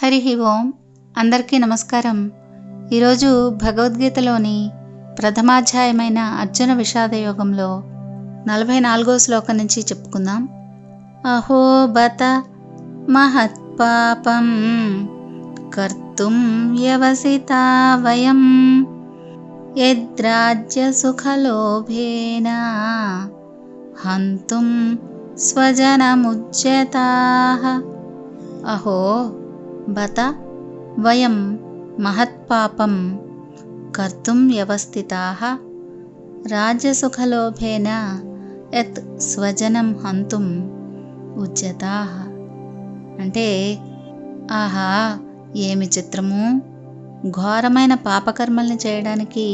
హరి ఓం. అందరికీ నమస్కారం. ఈరోజు భగవద్గీతలోని ప్రథమాధ్యాయమైన అర్జున విషాద యోగంలో 44వ శ్లోకం నుంచి చెప్పుకుందాం. అహో బత మహత్పాపం కర్తుం వ్యవసితా వయం యద్రాజ్య సుఖలోభేన హంతుం స్వజనముజ్యతాః. అహో బత వయం మహత్పాపం కర్తుం వ్యవస్థితాః రాజ్యసుఖలోభేన యత్ స్వజనం హంతుం ఉజ్యతాః. అంటే ఆహా, ఏమి చిత్రము! ఘోరమైన పాపకర్మల్ని చేయడానికి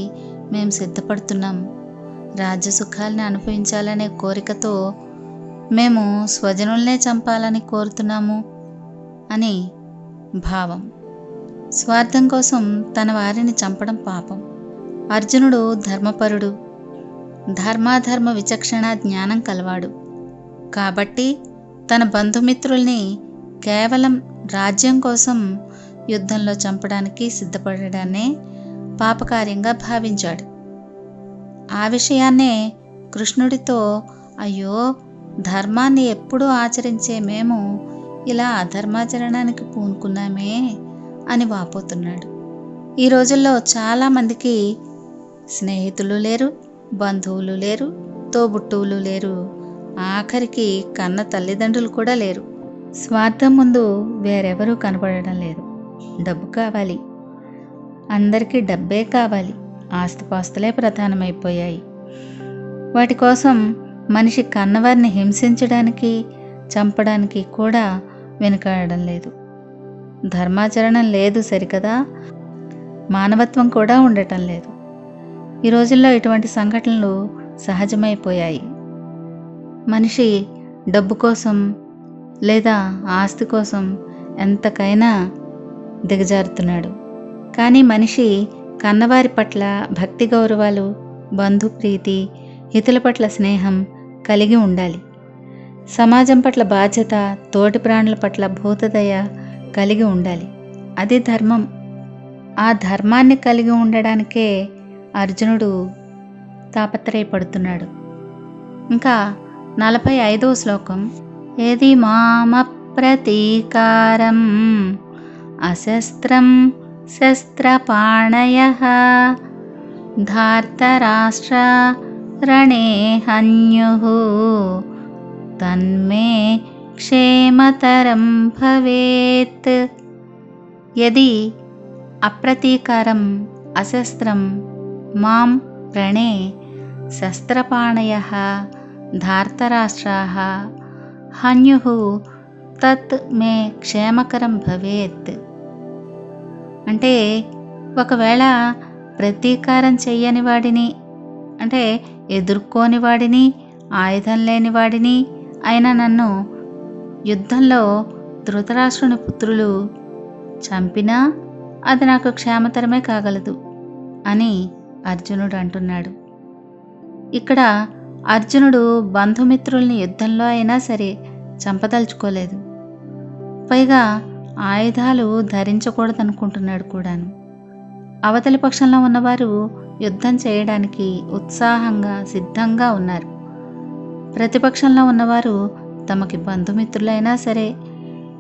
మేము సిద్ధపడుతున్నాం. రాజ్యసుఖాలని అనుభవించాలనే కోరికతో మేము స్వజనుల్నే చంపాలని కోరుతున్నాము అని భావం. స్వార్థం కోసం తన వారిని చంపడం పాపం. అర్జునుడు ధర్మపరుడు, ధర్మాధర్మ విచక్షణ జ్ఞానం కలవాడు. కాబట్టి తన బంధుమిత్రుల్ని కేవలం రాజ్యం కోసం యుద్ధంలో చంపడానికి సిద్ధపడడాన్నే పాపకార్యంగా భావించాడు. ఆ విషయాన్నే కృష్ణుడితో, అయ్యో, ధర్మాన్ని ఎప్పుడూ ఆచరించే మేము ఇలా అధర్మాచరణానికి పూనుకున్నామే అని వాపోతున్నాడు. ఈ రోజుల్లో చాలామందికి స్నేహితులు లేరు, బంధువులు లేరు, తోబుట్టువులు లేరు, ఆఖరికి కన్న తల్లిదండ్రులు కూడా లేరు. స్వార్థం ముందు వేరెవరూ కనపడడం లేదు. డబ్బు కావాలి, అందరికీ డబ్బే కావాలి. ఆస్తిపాస్తులే ప్రధానమైపోయాయి. వాటి కోసం మనిషి కన్నవారిని హింసించడానికి, చంపడానికి కూడా వెనుకాడడం లేదు. ధర్మాచరణం లేదు సరికదా, మానవత్వం కూడా ఉండటం లేదు. ఈ రోజుల్లో ఇటువంటి సంఘటనలు సహజమైపోయాయి. మనిషి డబ్బు కోసం లేదా ఆస్తి కోసం ఎంతకైనా దిగజారుతున్నాడు. కానీ మనిషి కన్నవారి పట్ల భక్తి గౌరవాలు, బంధుప్రీతి, ఇతరుల పట్ల స్నేహం కలిగి ఉండాలి. సమాజం పట్ల బాధ్యత, తోటి ప్రాణుల పట్ల భూతదయ కలిగి ఉండాలి. అది ధర్మం. ఆ ధర్మాన్ని కలిగి ఉండడానికే అర్జునుడు తాపత్రయపడుతున్నాడు. ఇంకా 45వ శ్లోకం. ఏది మామ ప్రతీకారం అశస్త్రం శస్త్రపాణయః ధార్తరాష్ట్ర రణే హన్యుః తన్మే క్షేమతరం భవేత్. యది అప్రతీకారం అశస్త్రం మాం రణే శస్త్రపాణయః ధార్తరాష్ట్రాః హన్యుః తత్ మే క్షేమకరం భవేత్. అంటే ఒకవేళ ప్రతీకారం చెయ్యని వాడిని, అంటే ఎదుర్కోని వాడిని, ఆయుధం లేని వాడిని అయినా నన్ను యుద్ధంలో ధృతరాష్ట్రుని పుత్రులు చంపినా అది నాకు క్షేమతరమే కాగలదు అని అర్జునుడు అంటున్నాడు. ఇక్కడ అర్జునుడు బంధుమిత్రుల్ని యుద్ధంలో అయినా సరే చంపదలుచుకోలేదు. పైగా ఆయుధాలు ధరించకూడదనుకుంటున్నాడు కూడాను. అవతలి పక్షంలో ఉన్నవారు యుద్ధం చేయడానికి ఉత్సాహంగా సిద్ధంగా ఉన్నారు. ప్రతిపక్షంలో ఉన్నవారు తమకి బంధుమిత్రులైనా సరే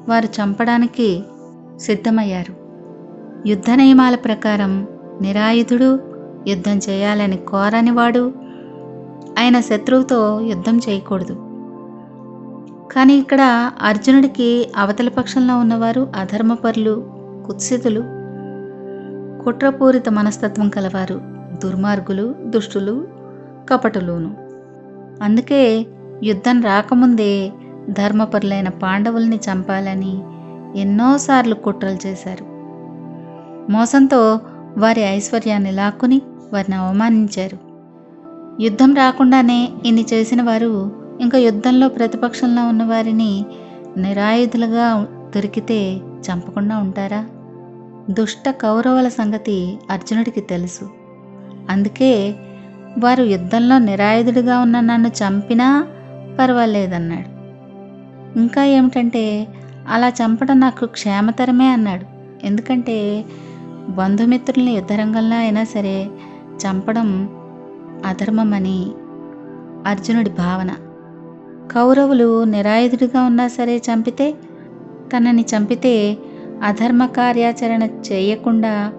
వారు చంపడానికి సిద్ధమయ్యారు. యుద్ధ నియమాల ప్రకారం నిరాయుధుడు, యుద్ధం చేయాలని కోరనివాడు ఆయన శత్రువుతో యుద్ధం చేయకూడదు. కానీ ఇక్కడ అర్జునుడికి అవతలి పక్షంలో ఉన్నవారు అధర్మపరులు, కుత్సితులు, కుట్రపూరిత మనస్తత్వం కలవారు, దుర్మార్గులు, దుష్టులు, కపటులును. అందుకే యుద్ధం రాకముందే ధర్మపరులైన పాండవుల్ని చంపాలని ఎన్నోసార్లు కుట్రలు చేశారు. మోసంతో వారి ఐశ్వర్యాన్ని లాక్కుని వారిని అవమానించారు. యుద్ధం రాకుండానే ఇన్ని చేసిన వారు ఇంకా యుద్ధంలో ప్రతిపక్షంలో ఉన్నవారిని నిరాయుధులుగా దొరికితే చంపకుండా ఉంటారా? దుష్ట కౌరవుల సంగతి అర్జునుడికి తెలుసు. అందుకే వారు యుద్ధంలో నిరాయుధుడిగా ఉన్న నన్ను చంపినా పర్వాలేదన్నాడు. ఇంకా ఏమిటంటే అలా చంపడం నాకు క్షేమతరమే అన్నాడు. ఎందుకంటే బంధుమిత్రుల్ని యుద్ధరంగంలో అయినా సరే చంపడం అధర్మమని అర్జునుడి భావన. కౌరవులు నిరాయుధుడిగా ఉన్నా సరే తనని చంపితే అధర్మ కార్యాచరణ చేయకుండా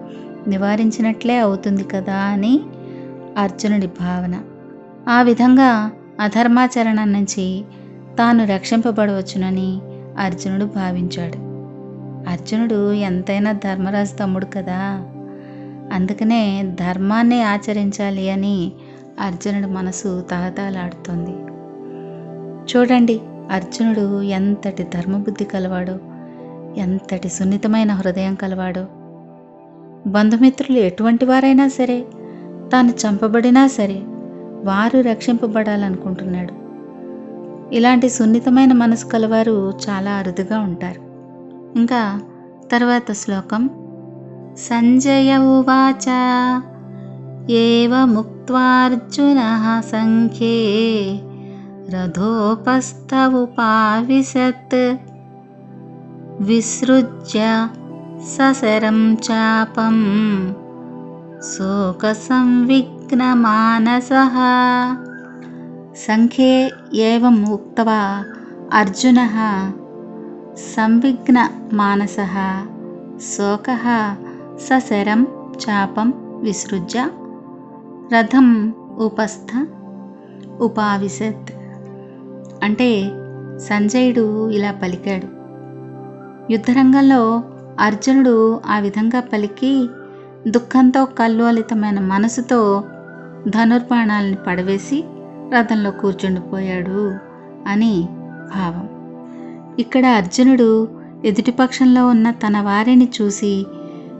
నివారించినట్లే అవుతుంది కదా అని అర్జునుడి భావన. ఆ విధంగా అధర్మాచరణం నుంచి తాను రక్షింపబడవచ్చునని అర్జునుడు భావించాడు. అర్జునుడు ఎంతైనా ధర్మరాజు తమ్ముడు కదా, అందుకనే ధర్మాన్ని ఆచరించాలి అని అర్జునుడి మనసు తహతహలాడుతోంది. చూడండి, అర్జునుడు ఎంతటి ధర్మబుద్ధి కలవాడో, ఎంతటి సున్నితమైన హృదయం కలవాడో. బంధుమిత్రులు ఎటువంటి వారైనా సరే, తాను చంపబడినా సరే వారు రక్షింపబడాలనుకుంటున్నాడు. ఇలాంటి సున్నితమైన మనసు కలవారు చాలా అరుదుగా ఉంటారు. ఇంకా తర్వాత శ్లోకం. సంజయ ఉవాచ ఏవముక్త్వార్జునః సంఖ్యే రథోపస్థ ఉపావిశత్ విసృజ్య సశరం చాపం శోకసంవిఘ్నమానసః. సంఖ్యే ఏవం ఉక్త్వా అర్జునః సంవిఘ్నమానసః శోకః సశరం చాపం విసృజ్య రథం ఉపస్థ ఉపావిశత్. అంటే సంజయుడు ఇలా పలికాడు. యుద్ధరంగంలో అర్జునుడు ఆ విధంగా పలికి దుఃఖంతో కల్లోలితమైన మనసుతో ధనుర్బాణాలని పడవేసి రథంలో కూర్చుండిపోయాడు అని భావం. ఇక్కడ అర్జునుడు ఎదుటిపక్షంలో ఉన్న తన వారిని చూసి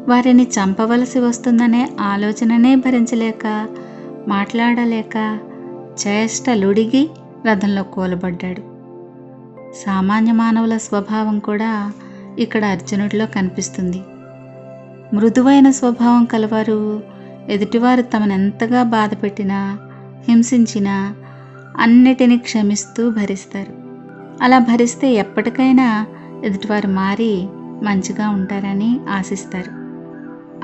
వారిని చంపవలసి వస్తుందనే ఆలోచననే భరించలేక, మాట్లాడలేక చేష్టలుడిగి రథంలో కూలబడ్డాడు. సామాన్య మానవుల స్వభావం కూడా ఇక్కడ అర్జునుడిలో కనిపిస్తుంది. మృదువైన స్వభావం కలవారు ఎదుటివారు తమనెంతగా బాధ పెట్టినా, హింసించినా అన్నిటినీ క్షమిస్తూ భరిస్తారు. అలా భరిస్తే ఎప్పటికైనా ఎదుటివారు మారి మంచిగా ఉంటారని ఆశిస్తారు.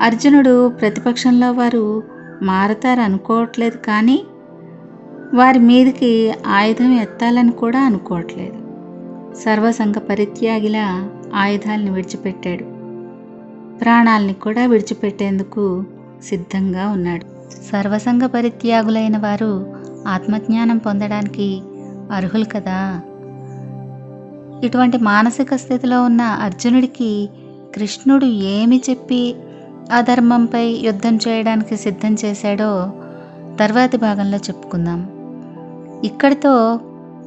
అర్జునుడు ప్రతిపక్షంలో వారు మారతారు అనుకోవట్లేదు, కానీ వారి మీదకి ఆయుధం ఎత్తాలని కూడా అనుకోవట్లేదు. సర్వసంగ పరిత్యాగిలా ఆయుధాలను విడిచిపెట్టాడు. ప్రాణాలని కూడా విడిచిపెట్టేందుకు సిద్ధంగా ఉన్నాడు. సర్వసంగ పరిత్యాగులైన వారు ఆత్మజ్ఞానం పొందడానికి అర్హులు కదా. ఇటువంటి మానసిక స్థితిలో ఉన్న అర్జునుడికి కృష్ణుడు ఏమి చెప్పి అధర్మంపై యుద్ధం చేయడానికి సిద్ధం చేశాడో తర్వాతి భాగంలో చెప్పుకుందాం. ఇక్కడితో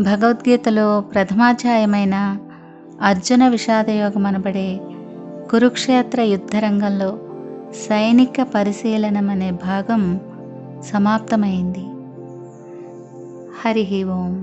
భగవద్గీతలో ప్రథమాధ్యాయమైన అర్జున విషాదయోగం అనబడే కురుక్షేత్ర యుద్ధరంగంలో సైనిక పరిశీలనం అనే భాగం సమాప్తమైంది. హరి ఓం.